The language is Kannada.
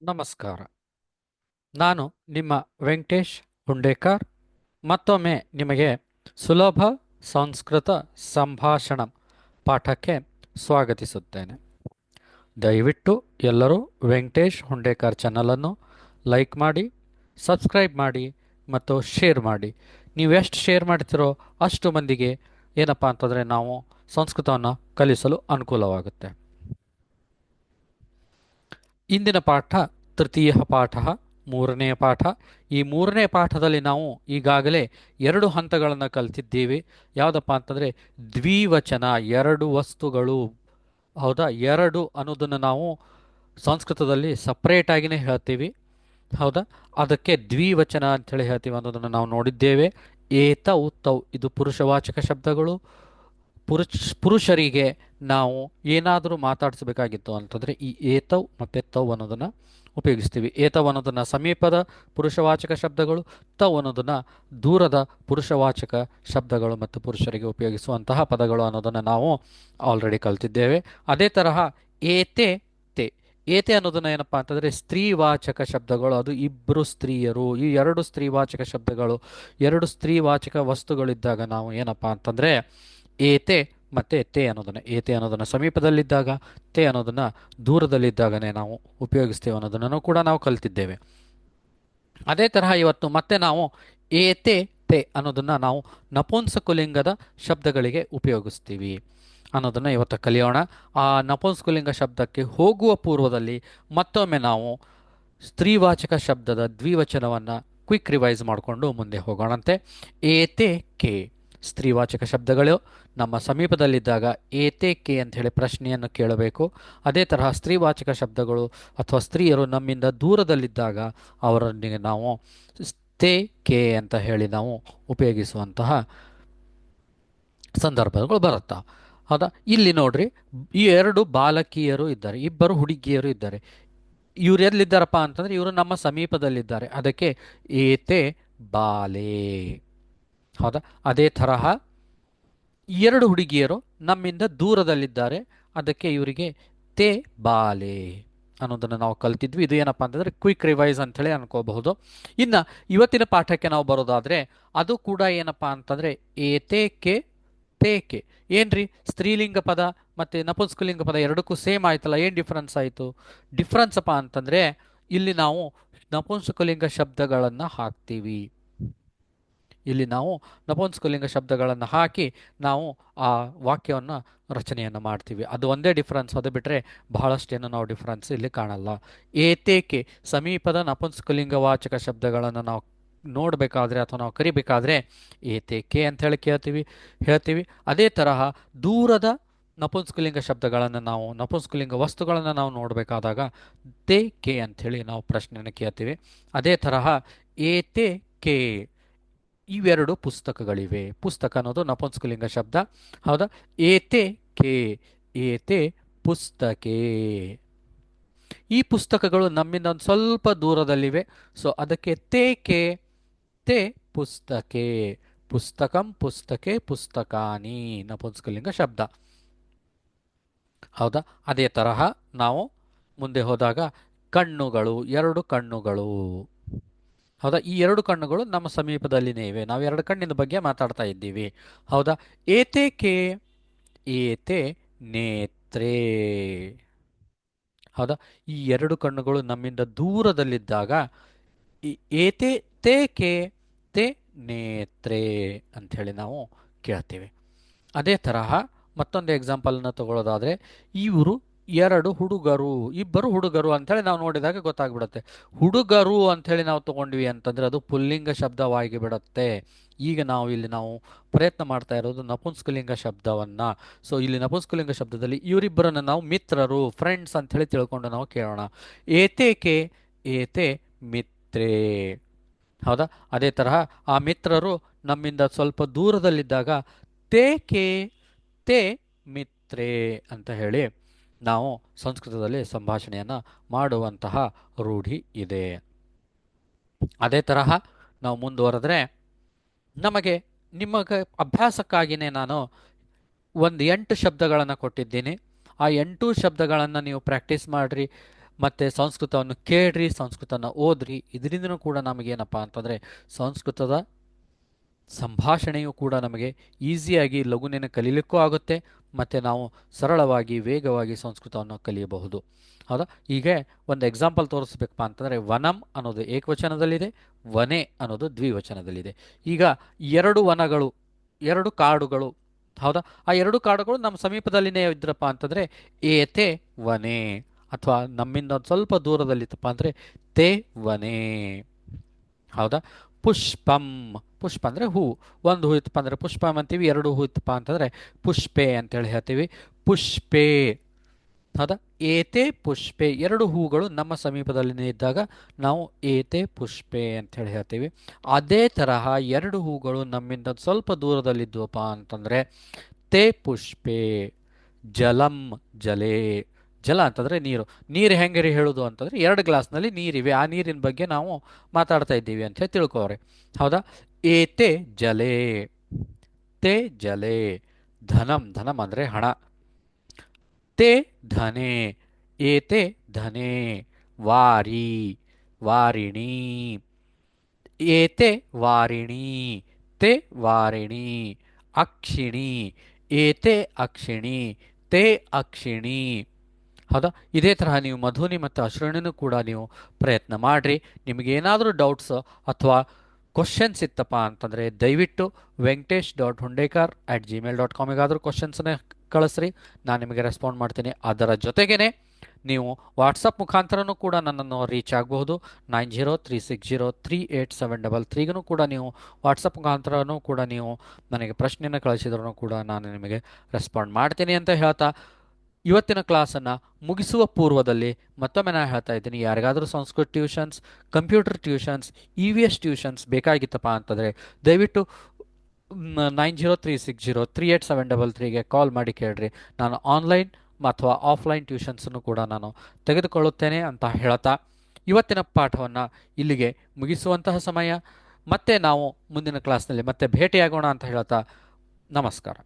ನಮಸ್ಕಾರ. ನಾನು ನಿಮ್ಮ ವೆಂಕಟೇಶ್ ಹುಂಡೇಕರ್. ಮತ್ತೊಮ್ಮೆ ನಿಮಗೆ ಸುಲಭ ಸಂಸ್ಕೃತ ಸಂಭಾಷಣ ಪಾಠಕ್ಕೆ ಸ್ವಾಗತಿಸುತ್ತೇನೆ. ದಯವಿಟ್ಟು ಎಲ್ಲರೂ ವೆಂಕಟೇಶ್ ಹುಂಡೇಕರ್ ಚಾನಲನ್ನು ಲೈಕ್ ಮಾಡಿ, ಸಬ್ಸ್ಕ್ರೈಬ್ ಮಾಡಿ ಮತ್ತು ಶೇರ್ ಮಾಡಿ. ನೀವು ಎಷ್ಟು ಶೇರ್ ಮಾಡ್ತೀರೋ ಅಷ್ಟು ಮಂದಿಗೆ ಏನಪ್ಪ ಅಂತಂದರೆ ನಾವು ಸಂಸ್ಕೃತವನ್ನು ಕಲಿಸಲು ಅನುಕೂಲವಾಗುತ್ತೆ. ಇಂದಿನ ಪಾಠ ತೃತೀಯ ಪಾಠ, ಮೂರನೆಯ ಪಾಠ. ಈ ಮೂರನೇ ಪಾಠದಲ್ಲಿ ನಾವು ಈಗಾಗಲೇ ಎರಡು ಹಂತಗಳನ್ನು ಕಲಿತಿದ್ದೀವಿ. ಯಾವುದಪ್ಪ ಅಂತಂದರೆ ದ್ವಿವಚನ, ಎರಡು ವಸ್ತುಗಳು. ಹೌದಾ, ಎರಡು ಅನ್ನೋದನ್ನು ನಾವು ಸಂಸ್ಕೃತದಲ್ಲಿ ಸಪ್ರೇಟಾಗಿಯೇ ಹೇಳ್ತೀವಿ. ಹೌದಾ, ಅದಕ್ಕೆ ದ್ವಿವಚನ ಅಂಥೇಳಿ ಹೇಳ್ತೀವಿ ಅನ್ನೋದನ್ನು ನಾವು ನೋಡಿದ್ದೇವೆ. ಏತೌ ತೌ ಇದು ಪುರುಷವಾಚಕ ಶಬ್ದಗಳು. ಪುರುಷರಿಗೆ ನಾವು ಏನಾದರೂ ಮಾತಾಡಿಸಬೇಕಾಗಿತ್ತು ಅಂತಂದರೆ ಈ ಏತವ್ ಮತ್ತು ತವ್ ಅನ್ನೋದನ್ನು ಉಪಯೋಗಿಸ್ತೀವಿ. ಏತವ್ ಅನ್ನೋದನ್ನು ಸಮೀಪದ ಪುರುಷವಾಚಕ ಶಬ್ದಗಳು, ತವ್ ಅನ್ನೋದನ್ನು ದೂರದ ಪುರುಷವಾಚಕ ಶಬ್ದಗಳು ಮತ್ತು ಪುರುಷರಿಗೆ ಉಪಯೋಗಿಸುವಂತಹ ಪದಗಳು ಅನ್ನೋದನ್ನು ನಾವು ಆಲ್ರೆಡಿ ಕಲ್ತಿದ್ದೇವೆ. ಅದೇ ತರಹ ಏತೆ ತೆ ಏತೆ ಅನ್ನೋದನ್ನು ಏನಪ್ಪ ಅಂತಂದರೆ ಸ್ತ್ರೀವಾಚಕ ಶಬ್ದಗಳು. ಅದು ಇಬ್ಬರು ಸ್ತ್ರೀಯರು, ಈ ಎರಡು ಸ್ತ್ರೀವಾಚಕ ಶಬ್ದಗಳು, ಎರಡು ಸ್ತ್ರೀವಾಚಕ ವಸ್ತುಗಳಿದ್ದಾಗ ನಾವು ಏನಪ್ಪ ಅಂತಂದರೆ ಏತೆ ಮತ್ತು ಏತೆ ಅನ್ನೋದನ್ನು ಸಮೀಪದಲ್ಲಿದ್ದಾಗ, ತೆ ಅನ್ನೋದನ್ನು ದೂರದಲ್ಲಿದ್ದಾಗನೇ ನಾವು ಉಪಯೋಗಿಸ್ತೇವೆ ಅನ್ನೋದನ್ನು ಕೂಡ ನಾವು ಕಲ್ತಿದ್ದೇವೆ. ಅದೇ ತರಹ ಇವತ್ತು ಮತ್ತೆ ನಾವು ಏತೆ ತೆ ಅನ್ನೋದನ್ನು ನಾವು ನಪುಂಸಕಲಿಂಗದ ಶಬ್ದಗಳಿಗೆ ಉಪಯೋಗಿಸ್ತೀವಿ ಅನ್ನೋದನ್ನು ಇವತ್ತು ಕಲಿಯೋಣ. ಆ ನಪುಂಸಕಲಿಂಗ ಶಬ್ದಕ್ಕೆ ಹೋಗುವ ಪೂರ್ವದಲ್ಲಿ ಮತ್ತೊಮ್ಮೆ ನಾವು ಸ್ತ್ರೀವಾಚಕ ಶಬ್ದದ ದ್ವಿವಚನವನ್ನು ಕ್ವಿಕ್ ರಿವೈಸ್ ಮಾಡಿಕೊಂಡು ಮುಂದೆ ಹೋಗೋಣಂತೆ. ಏತೆ ಕೆ ಸ್ತ್ರೀವಾಚಕ ಶಬ್ದಗಳು ನಮ್ಮ ಸಮೀಪದಲ್ಲಿದ್ದಾಗ ಏತೆ ಕೆ ಅಂಥೇಳಿ ಪ್ರಶ್ನೆಯನ್ನು ಕೇಳಬೇಕು. ಅದೇ ತರಹ ಸ್ತ್ರೀವಾಚಕ ಶಬ್ದಗಳು ಅಥವಾ ಸ್ತ್ರೀಯರು ನಮ್ಮಿಂದ ದೂರದಲ್ಲಿದ್ದಾಗ ಅವರೊಂದಿಗೆ ನಾವು ತೇ ಕೆ ಅಂತ ಹೇಳಿ ನಾವು ಉಪಯೋಗಿಸುವಂತಹ ಸಂದರ್ಭಗಳು ಬರುತ್ತಾ. ಹೌದಾ, ಇಲ್ಲಿ ನೋಡ್ರಿ, ಈ ಎರಡು ಬಾಲಕಿಯರು ಇದ್ದಾರೆ, ಇಬ್ಬರು ಹುಡುಗಿಯರು ಇದ್ದಾರೆ. ಇವ್ರು ಎಲ್ಲಿದ್ದಾರಪ್ಪ ಅಂತಂದರೆ ಇವರು ನಮ್ಮ ಸಮೀಪದಲ್ಲಿದ್ದಾರೆ, ಅದಕ್ಕೆ ಏತೆ ಬಾಲೆ. ಹೌದಾ, ಅದೇ ತರಹ ಎರಡು ಹುಡುಗಿಯರು ನಮ್ಮಿಂದ ದೂರದಲ್ಲಿದ್ದಾರೆ, ಅದಕ್ಕೆ ಇವರಿಗೆ ತೇ ಬಾಲೆ ಅನ್ನೋದನ್ನು ನಾವು ಕಲ್ತಿದ್ವಿ. ಇದು ಏನಪ್ಪ ಅಂತಂದರೆ ಕ್ವಿಕ್ ರಿವೈಸ್ ಅಂಥೇಳಿ ಅನ್ಕೋಬಹುದು. ಇನ್ನು ಇವತ್ತಿನ ಪಾಠಕ್ಕೆ ನಾವು ಬರೋದಾದರೆ ಅದು ಕೂಡ ಏನಪ್ಪ ಅಂತಂದರೆ ಏತೇಕೆ ತೇಕೆ. ಏನ್ರಿ, ಸ್ತ್ರೀಲಿಂಗ ಪದ ಮತ್ತು ನಪುಂಸಕಲಿಂಗ ಪದ ಎರಡಕ್ಕೂ ಸೇಮ್ ಆಯ್ತಲ್ಲ, ಏನು ಡಿಫ್ರೆನ್ಸ್ ಆಯಿತು? ಡಿಫ್ರೆನ್ಸ್ ಅಪ್ಪ ಅಂತಂದರೆ ಇಲ್ಲಿ ನಾವು ನಪುಂಸಕಲಿಂಗ ಶಬ್ದಗಳನ್ನು ಹಾಕ್ತೀವಿ. ಇಲ್ಲಿ ನಾವು ನಪುಂಸಕಲಿಂಗ ಶಬ್ದಗಳನ್ನು ಹಾಕಿ ನಾವು ಆ ವಾಕ್ಯವನ್ನು ರಚನೆಯನ್ನು ಮಾಡ್ತೀವಿ. ಅದು ಒಂದೇ ಡಿಫ್ರೆನ್ಸ್. ಅದು ಬಿಟ್ಟರೆ ಬಹಳಷ್ಟೇನು ನಾವು ಡಿಫ್ರೆನ್ಸ್ ಇಲ್ಲಿ ಕಾಣಲ್ಲ. ಏತೇಕೆ ಸಮೀಪದ ನಪುಂಸಕಲಿಂಗವಾಚಕ ಶಬ್ದಗಳನ್ನು ನಾವು ನೋಡಬೇಕಾದ್ರೆ ಅಥವಾ ನಾವು ಕರಿಬೇಕಾದ್ರೆ ಏತೇಕೆ ಅಂತ ಹೇಳಿ ಹೇಳ್ತೀವಿ. ಅದೇ ತರಹ ದೂರದ ನಪುಂಸಕಲಿಂಗ ಶಬ್ದಗಳನ್ನು ನಾವು ನಪುಂಸಕಲಿಂಗ ವಸ್ತುಗಳನ್ನು ನಾವು ನೋಡಬೇಕಾದಾಗ ತೇ ಕೆ ಅಂಥೇಳಿ ನಾವು ಪ್ರಶ್ನೆಯನ್ನು ಕೇಳ್ತೀವಿ. ಅದೇ ತರಹ ಏತೆ ಕೆ ಇವೆರಡು ಪುಸ್ತಕಗಳಿವೆ. ಪುಸ್ತಕ ಅನ್ನೋದು ನಪುಂಸಕಲಿಂಗ ಶಬ್ದ. ಹೌದಾ, ಏತೆ ಕೆ ಏತೆ ಪುಸ್ತಕೆ. ಈ ಪುಸ್ತಕಗಳು ನಮ್ಮಿಂದ ಒಂದು ಸ್ವಲ್ಪ ದೂರದಲ್ಲಿವೆ, ಸೊ ಅದಕ್ಕೆ ತೇಕೆ ತೇ ಪುಸ್ತಕೆ. ಪುಸ್ತಕಂ ಪುಸ್ತಕೆ ಪುಸ್ತಕಾನಿ ನಪುಂಸಕಲಿಂಗ ಶಬ್ದ. ಹೌದಾ, ಅದೇ ತರಹ ನಾವು ಮುಂದೆ ಹೋದಾಗ ಕಣ್ಣುಗಳು, ಎರಡು ಕಣ್ಣುಗಳು. ಹೌದಾ, ಈ ಎರಡು ಕಣ್ಣುಗಳು ನಮ್ಮ ಸಮೀಪದಲ್ಲಿನೇ ಇವೆ, ನಾವು ಎರಡು ಕಣ್ಣಿನ ಬಗ್ಗೆ ಮಾತಾಡ್ತಾ ಇದ್ದೀವಿ. ಹೌದಾ, ಏತೇಕೆ ಏತೆ ನೇತ್ರೇ. ಹೌದಾ, ಈ ಎರಡು ಕಣ್ಣುಗಳು ನಮ್ಮಿಂದ ದೂರದಲ್ಲಿದ್ದಾಗ ಈ ಏತೆ ತೇಕೆ ತೇ ನೇತ್ರೇ ಅಂಥೇಳಿ ನಾವು ಕೇಳ್ತೀವಿ. ಅದೇ ತರಹ ಮತ್ತೊಂದು ಎಕ್ಸಾಂಪಲ್ನ ತಗೊಳ್ಳೋದಾದರೆ ಇವರು ಎರಡು ಹುಡುಗರು, ಇಬ್ಬರು ಹುಡುಗರು ಅಂಥೇಳಿ ನಾವು ನೋಡಿದಾಗ ಗೊತ್ತಾಗ್ಬಿಡುತ್ತೆ. ಹುಡುಗರು ಅಂಥೇಳಿ ನಾವು ತಗೊಂಡ್ವಿ ಅಂತಂದರೆ ಅದು ಪುಲ್ಲಿಂಗ ಶಬ್ದವಾಗಿ ಬಿಡುತ್ತೆ. ಈಗ ನಾವು ಪ್ರಯತ್ನ ಮಾಡ್ತಾ ಇರೋದು ನಪುಂಸಕಲಿಂಗ ಶಬ್ದವನ್ನು. ಸೊ ಇಲ್ಲಿ ನಪುಂಸಕಲಿಂಗ ಶಬ್ದದಲ್ಲಿ ಇವರಿಬ್ಬರನ್ನು ನಾವು ಮಿತ್ರರು, ಫ್ರೆಂಡ್ಸ್ ಅಂಥೇಳಿ ತಿಳ್ಕೊಂಡು ನಾವು ಕೇಳೋಣ. ಏತೇಕೆ ಏತೆ ಮಿತ್ರೇ. ಹೌದಾ, ಅದೇ ತರಹ ಆ ಮಿತ್ರರು ನಮ್ಮಿಂದ ಸ್ವಲ್ಪ ದೂರದಲ್ಲಿದ್ದಾಗ ತೇಕೆ ತೇ ಮಿತ್ರೇ ಅಂತ ಹೇಳಿ ನಾವು ಸಂಸ್ಕೃತದಲ್ಲಿ ಸಂಭಾಷಣೆಯನ್ನು ಮಾಡುವಂತಹ ರೂಢಿ ಇದೆ. ಅದೇ ತರಹ ನಾವು ಮುಂದುವರೆದ್ರೆ ನಿಮಗೆ ಅಭ್ಯಾಸಕ್ಕಾಗಿಯೇ ನಾನು ಒಂದು 8 ಶಬ್ದಗಳನ್ನು ಕೊಟ್ಟಿದ್ದೀನಿ. ಆ 8 ಶಬ್ದಗಳನ್ನು ನೀವು ಪ್ರಾಕ್ಟೀಸ್ ಮಾಡಿರಿ. ಮತ್ತು ಸಂಸ್ಕೃತವನ್ನು ಕೇಳ್ರಿ, ಸಂಸ್ಕೃತನ ಓದ್ರಿ. ಇದರಿಂದನೂ ಕೂಡ ನಮಗೇನಪ್ಪ ಅಂತಂದರೆ ಸಂಸ್ಕೃತದ ಸಂಭಾಷಣೆಯು ಕೂಡ ನಮಗೆ ಈಸಿಯಾಗಿ ಲಘುನೇನ ಕಲೀಲಿಕ್ಕೂ ಆಗುತ್ತೆ, ಮತ್ತು ನಾವು ಸರಳವಾಗಿ ವೇಗವಾಗಿ ಸಂಸ್ಕೃತವನ್ನು ಕಲಿಯಬಹುದು. ಹೌದಾ? ಹೀಗೆ ಒಂದು ಎಕ್ಸಾಂಪಲ್ ತೋರಿಸ್ಬೇಕಪ್ಪ ಅಂತಂದರೆ ವನಂ ಅನ್ನೋದು ಏಕವಚನದಲ್ಲಿದೆ, ವನೆ ಅನ್ನೋದು ದ್ವಿವಚನದಲ್ಲಿದೆ. ಈಗ ಎರಡು ವನಗಳು, ಎರಡು ಕಾಡುಗಳು, ಹೌದಾ? ಆ ಎರಡು ಕಾಡುಗಳು ನಮ್ಮ ಸಮೀಪದಲ್ಲಿನೇ ಇದ್ರಪ್ಪ ಅಂತಂದರೆ ಏತೆ ವನೆ, ಅಥವಾ ನಮ್ಮಿಂದ ಒಂದು ಸ್ವಲ್ಪ ದೂರದಲ್ಲಿತ್ತಪ್ಪ ಅಂದರೆ ತೇ ವನೆ. ಹೌದಾ? ಪುಷ್ಪಂ, ಪುಷ್ಪ ಅಂದರೆ ಹೂ. ಒಂದು ಹೂ ಇತ್ತಪ್ಪ ಅಂದರೆ ಪುಷ್ಪಂ ಅಂತೀವಿ, ಎರಡು ಹೂ ಇತ್ತಪ್ಪ ಅಂತಂದರೆ ಪುಷ್ಪೆ ಅಂತೇಳಿ ಹೇಳ್ತೀವಿ. ಪುಷ್ಪೇ. ಹೌದಾ? ಏತೆ ಪುಷ್ಪೆ, ಎರಡು ಹೂಗಳು ನಮ್ಮ ಸಮೀಪದಲ್ಲಿನೇ ಇದ್ದಾಗ ನಾವು ಏತೆ ಪುಷ್ಪೆ ಅಂಥೇಳಿ ಹೇಳ್ತೀವಿ. ಅದೇ ತರಹ ಎರಡು ಹೂಗಳು ನಮ್ಮಿಂದ ಸ್ವಲ್ಪ ದೂರದಲ್ಲಿದ್ವಪ್ಪ ಅಂತಂದರೆ ತೇ ಪುಷ್ಪೆ. ಜಲಂ ಜಲೇ, ಜಲ ಅಂತಂದರೆ ನೀರು. ನೀರು ಹೆಂಗೆ ಹೇಳೋದು ಅಂತಂದರೆ ಎರಡು ಗ್ಲಾಸ್ನಲ್ಲಿ ನೀರಿವೆ, ಆ ನೀರಿನ ಬಗ್ಗೆ ನಾವು ಮಾತಾಡ್ತಾ ಇದ್ದೀವಿ ಅಂತ ಹೇಳಿ ತಿಳ್ಕೋರಿ. ಹೌದಾ? ಏತೆ ಜಲೇ, ತೇ ಜಲೇ. ಧನಂ, ಧನಂ ಅಂದರೆ ಹಣ. ತೇ ಧನೆ, ಏತೆ ಧನೆ. ವಾರಿ, ವಾರಿಣಿ. ಏತೆ ವಾರಿಣಿ, ತೇ ವಾರಿಣಿ. ಅಕ್ಷಿಣಿ, ಏತೆ ಅಕ್ಷಿಣಿ, ತೇ ಅಕ್ಷಿಣಿ. ಹೌದಾ? ಇದೇ ತರಹ ನೀವು ಮಧುನಿ ಮತ್ತು ಅಶ್ರುಣಿನೂ ಕೂಡ ನೀವು ಪ್ರಯತ್ನ ಮಾಡಿರಿ. ನಿಮಗೇನಾದರೂ ಡೌಟ್ಸ್ ಅಥವಾ ಕ್ವಶನ್ಸ್ ಇತ್ತಪ್ಪ ಅಂತಂದರೆ ದಯವಿಟ್ಟು ವೆಂಕಟೇಶ್.ಹುಂಡೇಕರ್@gmail.com ಕ್ವಶನ್ಸನ್ನ ಕಳಿಸ್ರಿ, ನಾನು ನಿಮಗೆ ರೆಸ್ಪಾಂಡ್ ಮಾಡ್ತೀನಿ. ಅದರ ಜೊತೆಗೇ ನೀವು ವಾಟ್ಸಪ್ ಮುಖಾಂತರನೂ ಕೂಡ ನನ್ನನ್ನು ರೀಚ್ ಆಗಬಹುದು. 9036038733 ಕೂಡ ನೀವು ವಾಟ್ಸಪ್ ಮುಖಾಂತರನೂ ಕೂಡ ನೀವು ನನಗೆ ಪ್ರಶ್ನೆಯನ್ನು ಕಳಿಸಿದ್ರೂ ಕೂಡ ನಾನು ನಿಮಗೆ ರೆಸ್ಪಾಂಡ್ ಮಾಡ್ತೀನಿ ಅಂತ ಹೇಳ್ತಾ ಇವತ್ತಿನ ಕ್ಲಾಸನ್ನು ಮುಗಿಸುವ ಪೂರ್ವದಲ್ಲಿ ಮತ್ತೊಮ್ಮೆ ನಾನು ಹೇಳ್ತಾ ಇದ್ದೀನಿ, ಯಾರಿಗಾದರೂ Sanskrit tuitions, computer tuitions, EVS tuitions ಬೇಕಾಗಿತ್ತಪ್ಪ ಅಂತಂದರೆ ದಯವಿಟ್ಟು 9036038733 ಕಾಲ್ ಮಾಡಿ ಕೇಳ್ರಿ. ನಾನು ಆನ್ಲೈನ್ ಅಥವಾ ಆಫ್ಲೈನ್ ಟ್ಯೂಷನ್ಸನ್ನು ಕೂಡ ನಾನು ತೆಗೆದುಕೊಳ್ಳುತ್ತೇನೆ ಅಂತ ಹೇಳ್ತಾ ಇವತ್ತಿನ ಪಾಠವನ್ನು ಇಲ್ಲಿಗೆ ಮುಗಿಸುವಂತಹ ಸಮಯ. ಮತ್ತೆ ನಾವು ಮುಂದಿನ ಕ್ಲಾಸ್ನಲ್ಲಿ ಮತ್ತೆ ಭೇಟಿಯಾಗೋಣ ಅಂತ ಹೇಳ್ತಾ ನಮಸ್ಕಾರ.